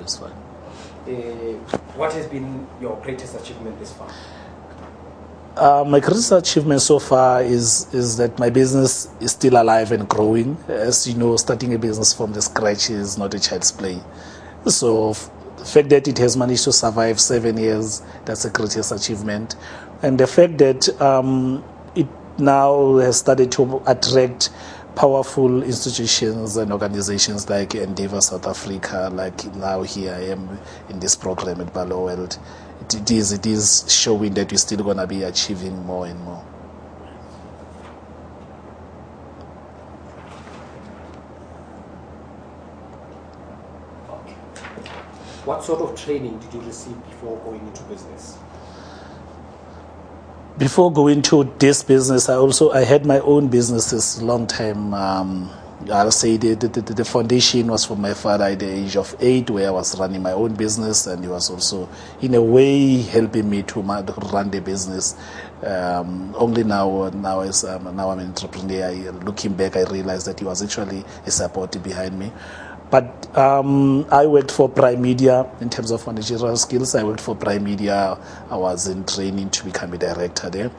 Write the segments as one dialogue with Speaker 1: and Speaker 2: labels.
Speaker 1: it's fine.
Speaker 2: What has been your greatest achievement this far?
Speaker 1: My greatest achievement so far is that my business is still alive and growing. As you know, starting a business from the scratch is not a child's play. So the fact that it has managed to survive 7 years, that's the greatest achievement. And the fact that it now has started to attract powerful institutions and organizations like Endeavour South Africa, like now here I am in this program at Balo World. It is showing that we're still going to be achieving more and more.
Speaker 2: Okay. What sort of training did you receive before going into business?
Speaker 1: Before going to this business, I had my own businesses a long time. I'll say the foundation was from my father at the age of 8, where I was running my own business, and he was also, in a way, helping me to run the business. Only now I'm an entrepreneur. Looking back, I realized that he was actually a supporter behind me. But I worked for Prime Media in terms of managerial skills. I worked for Prime Media. I was in training to become a director there.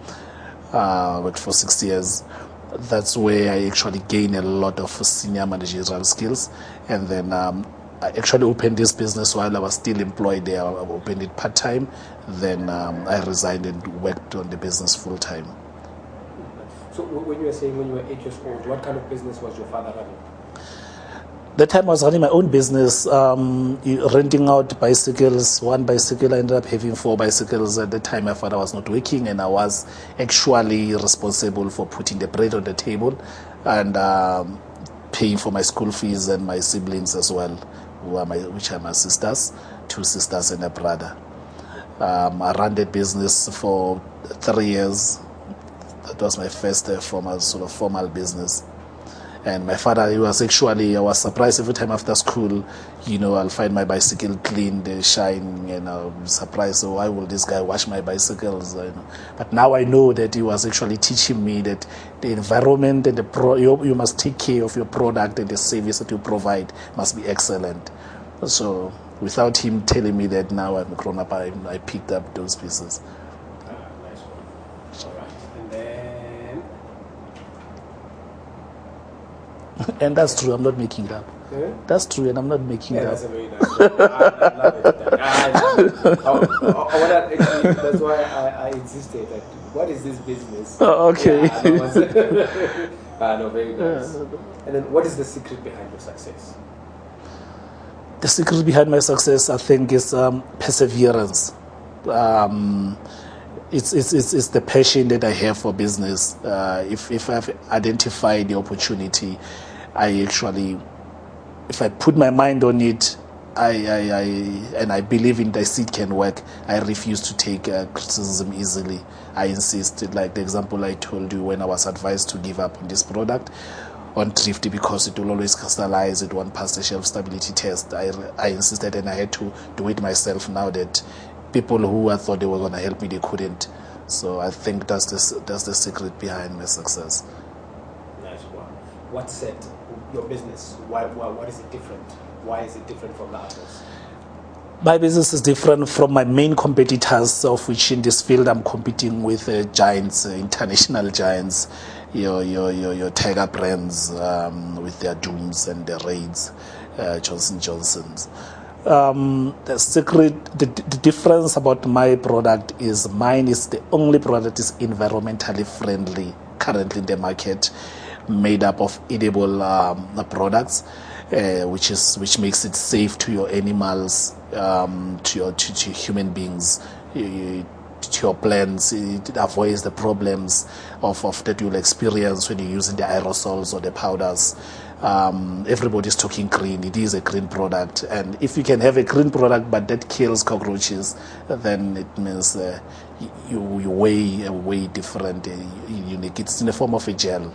Speaker 1: I worked for 6 years. That's where I actually gained a lot of senior managerial skills. And then I actually opened this business while I was still employed there. I opened it part-time. Then I resigned and worked on the business full-time.
Speaker 2: So when you were saying when you were 8 years old, what kind of business was your father running?
Speaker 1: That time I was running my own business, renting out bicycles. One bicycle, I ended up having 4 bicycles. At the time, my father was not working, and I was actually responsible for putting the bread on the table and paying for my school fees and my siblings as well, which are my sisters, 2 sisters and a brother. I ran the business for 3 years. That was my first formal business. And my father, I was surprised every time after school, I'll find my bicycle clean, shine, and I'm surprised, so why will this guy wash my bicycles? But now I know that he was actually teaching me that the environment and you must take care of your product, and the service that you provide must be excellent. So without him telling me that, now I'm grown up, I picked up those pieces.
Speaker 2: Nice one. All right. And then...
Speaker 1: And that's true, I'm not making it up.
Speaker 2: Yeah?
Speaker 1: That's true, and I'm not making it up.
Speaker 2: That's a very nice one. I love it. That's why I insisted that, what is this business?
Speaker 1: Oh, okay.
Speaker 2: No, very nice. And then what is the secret behind your success?
Speaker 1: The secret behind my success, I think, is perseverance. It's the passion that I have for business. If I've identified the opportunity, if I put my mind on it, and I believe in this, it can work, I refuse to take criticism easily. I insist, like the example I told you when I was advised to give up on this product, on Thrifty, because it will always crystallize, it won't pass the shelf stability test. I insisted, and I had to do it myself now that people who I thought they were going to help me, they couldn't. So I think that's the secret behind my success.
Speaker 2: Nice one. What set your business? What is it different? Why is it different from the others?
Speaker 1: My business is different from my main competitors, of which in this field I'm competing with giants, international giants, your Tiger brands with their Dooms and their Raids, Johnson Johnson's. The difference about my product is mine is the only product that is environmentally friendly currently in the market, made up of edible products, which makes it safe to your animals, to human beings, to your plants. It avoids the problems of that you'll experience when you're using the aerosols or the powders. Everybody's talking green. It is a green product, and if you can have a green product but that kills cockroaches, then it means you way different, unique. It's in the form of a gel.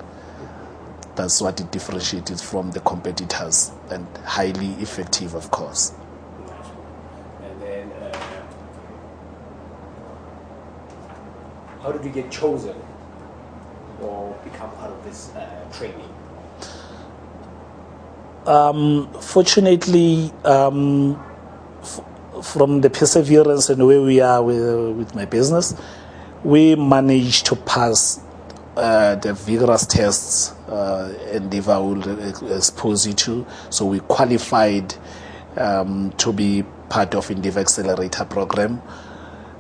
Speaker 1: That's what it differentiates from the competitors, and highly effective, of course.
Speaker 2: And then, how did you get chosen or become part of this training?
Speaker 1: Fortunately, from the perseverance and where we are with my business, we managed to pass the vigorous tests Endeavour will expose you to. So we qualified to be part of Endeavour Accelerator program.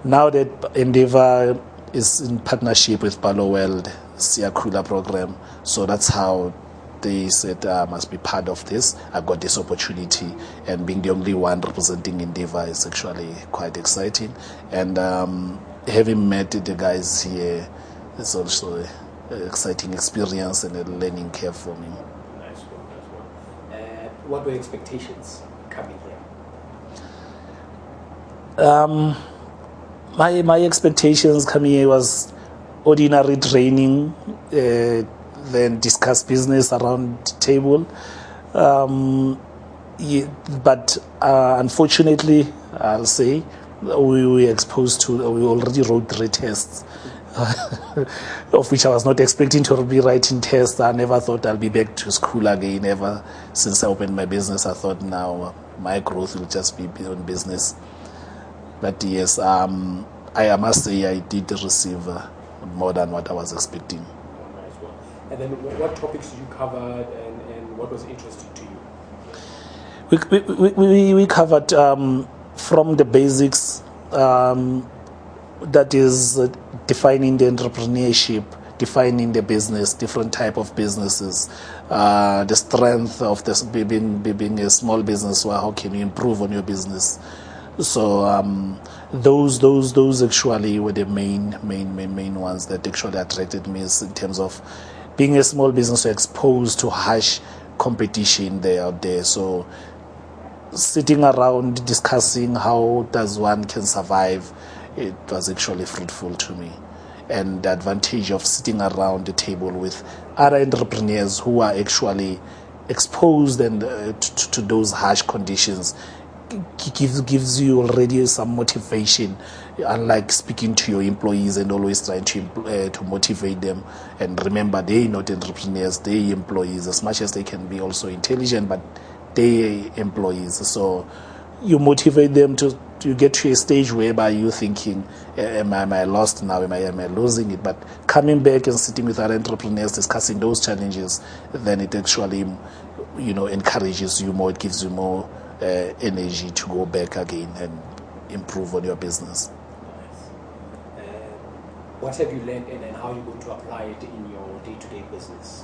Speaker 1: Now that Endeavour is in partnership with Palo World Siakula program, so that's how they said I must be part of this. I got this opportunity, and being the only one representing Endeavour is actually quite exciting. And having met the guys here is also an exciting experience and a learning curve for me.
Speaker 2: Nice one. What were your expectations coming here?
Speaker 1: My expectations coming here was ordinary training, then discuss business around the table. But unfortunately, I'll say, we were exposed to, we already wrote 3 tests, of which I was not expecting to be writing tests. I never thought I'll be back to school again ever. Since I opened my business, I thought now my growth will just be beyond business. But yes, I must say I did receive more than what I was expecting.
Speaker 2: Nice one. And then what topics did you cover, and what was interesting to you?
Speaker 1: We covered from the basics, that is defining the entrepreneurship, defining the business, different type of businesses, the strength of this being a small business. Well, how can you improve on your business? So those actually were the main ones that actually attracted me, in terms of being a small business exposed to harsh competition out there. So sitting around discussing how does one can survive, it was actually fruitful to me. And the advantage of sitting around the table with other entrepreneurs who are actually exposed and to those harsh conditions gives you already some motivation, unlike speaking to your employees and always trying to motivate them. And remember, they're not entrepreneurs, they're employees, as much as they can be also intelligent, but they're employees. So you motivate them to get to a stage whereby you're thinking, am I lost now? Am I losing it? But coming back and sitting with other entrepreneurs, discussing those challenges, then it actually, encourages you more. It gives you more energy to go back again and improve on your business.
Speaker 2: Nice. What have you learned, and how are you going to apply it in your day-to-day business?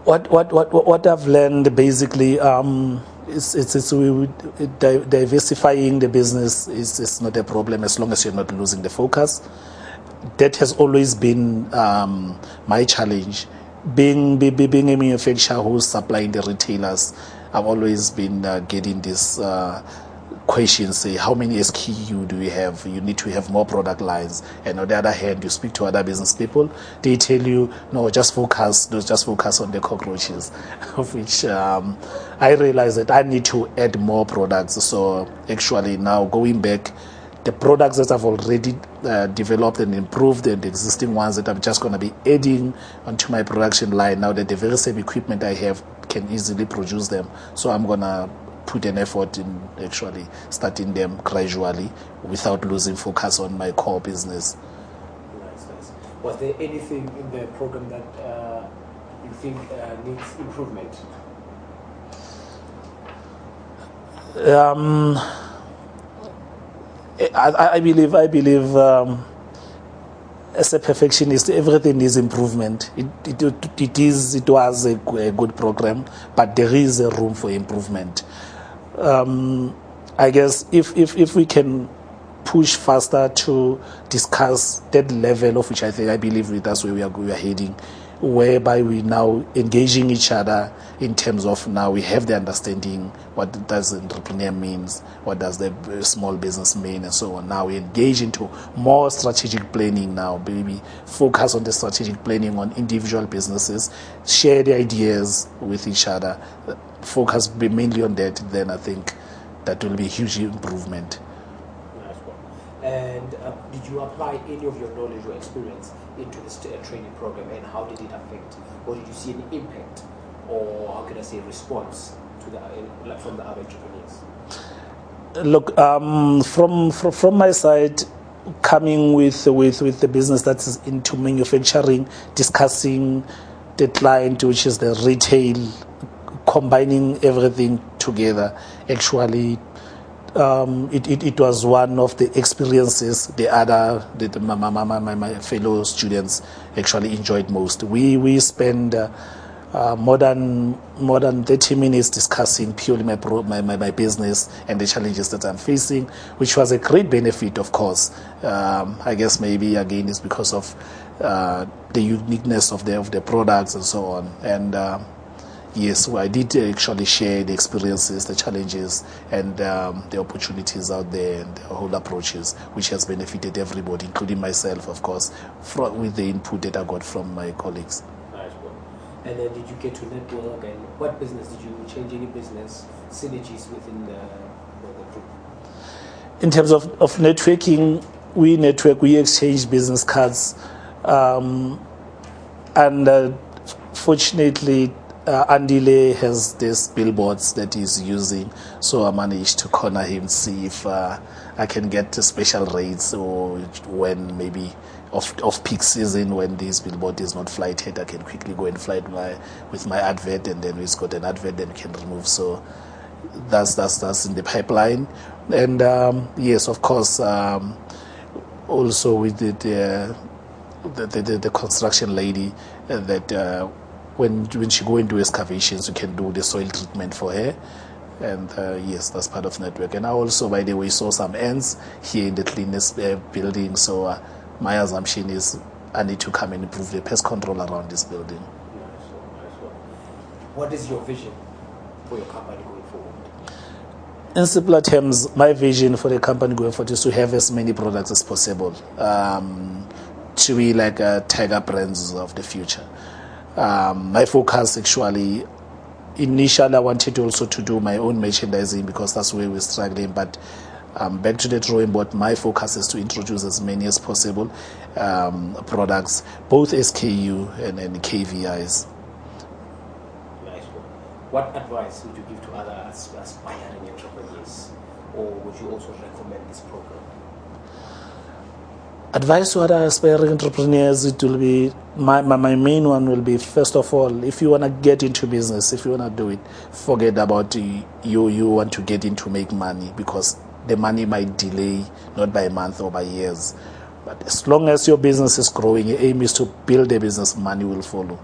Speaker 1: What I've learned basically, diversifying the business is not a problem as long as you're not losing the focus. That has always been my challenge. Being a manufacturer who's supplying the retailers, I've always been getting this question, say, how many SKU do you have? You need to have more product lines. And on the other hand, you speak to other business people, they tell you, no, just focus on the cockroaches, of which I realized that I need to add more products. So actually now going back, the products that I've already developed and improved, and the existing ones that I'm just going to be adding onto my production line, now that the very same equipment I have can easily produce them. So I'm going to put an effort in actually starting them gradually without losing focus on my core business.
Speaker 2: Nice. Was there anything in the program that you think needs improvement?
Speaker 1: I believe as a perfectionist, everything needs improvement. It was a good program, but there is a room for improvement. I guess if we can push faster to discuss that level of which I believe that's where we are heading, whereby we now engaging each other in terms of now we have the understanding what does entrepreneur means, what does the small business mean, and so on. Now we engage into more strategic planning now, maybe focus on the strategic planning on individual businesses, share the ideas with each other, focus mainly on that, then I think that will be a huge improvement.
Speaker 2: Nice one. And did you apply any of your knowledge or experience into this training program, and how did it affect? Or did you see an impact, or how can I say response to the from the other entrepreneurs?
Speaker 1: Look, from my side, coming with the business that is into manufacturing, discussing the client, which is the retail, combining everything together. Actually, it was one of the experiences my fellow students actually enjoyed most. We spend more than 30 minutes discussing purely my business and the challenges that I'm facing, which was a great benefit, of course. I guess maybe again it's because of the uniqueness of the products and so on. And yes, I did actually share the experiences, the challenges, and the opportunities out there, and the whole approaches, which has benefited everybody, including myself, of course, with the input that I got from my colleagues.
Speaker 2: Nice one. And then did you get to network, and what business did you change, any business synergies within the group?
Speaker 1: In terms of networking, we exchange business cards, and fortunately, Andile has these billboards that he's using, so I managed to corner him, see if I can get special rates, or when maybe off peak season when this billboard is not flighted, I can quickly go and flight with my advert, and then we've got an advert that we can remove. So that's in the pipeline. And yes, of course, also with the construction lady that when she go into excavations, you can do the soil treatment for her. And yes, that's part of network. And I also, by the way, saw some ants here in the cleanest building. So my assumption is I need to come and improve the pest control around this building.
Speaker 2: Nice one. What is your vision for your company going forward?
Speaker 1: In simpler terms, my vision for the company going forward is to have as many products as possible, to be like tiger brands of the future. My focus actually, initially I wanted also to do my own merchandising because that's where we're struggling, but back to the drawing board. My focus is to introduce as many as possible products, both SKU and KVIs.
Speaker 2: Nice one. What advice would you give to other aspiring entrepreneurs, or would you also recommend this program?
Speaker 1: Advice to other aspiring entrepreneurs, it will be, my main one will be, first of all, if you want to get into business, if you want to do it, forget about you want to get into make money, because the money might delay, not by a month or by years. But as long as your business is growing, your aim is to build a business, money will follow.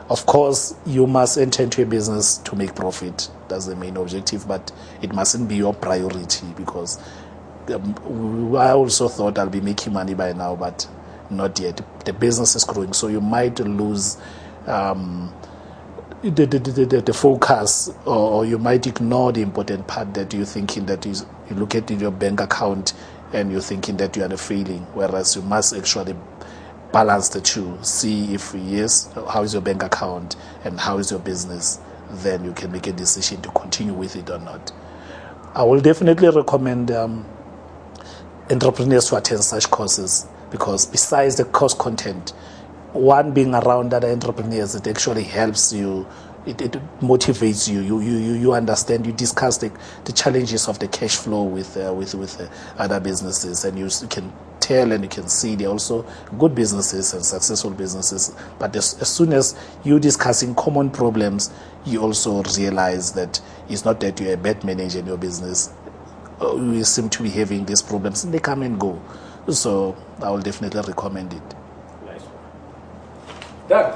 Speaker 1: Of course, you must enter into a business to make profit. That's the main objective, but it mustn't be your priority, because I also thought I'll be making money by now, but not yet. The business is growing, so you might lose the focus, or you might ignore the important part that you're thinking that you look at in your bank account and you're thinking that you are failing, whereas you must actually balance the two. See if yes, how is your bank account and how is your business, then you can make a decision to continue with it or not. I will definitely recommend entrepreneurs to attend such courses, because besides the course content, one, being around other entrepreneurs, it actually helps you, it motivates you. You understand, you discuss the challenges of the cash flow with other businesses, and you can tell and you can see they're also good businesses and successful businesses. But as soon as you're discussing common problems, you also realize that it's not that you're a bad manager in your business. You seem to be having these problems, and they come and go. So I will definitely recommend it.
Speaker 2: Nice one. Done.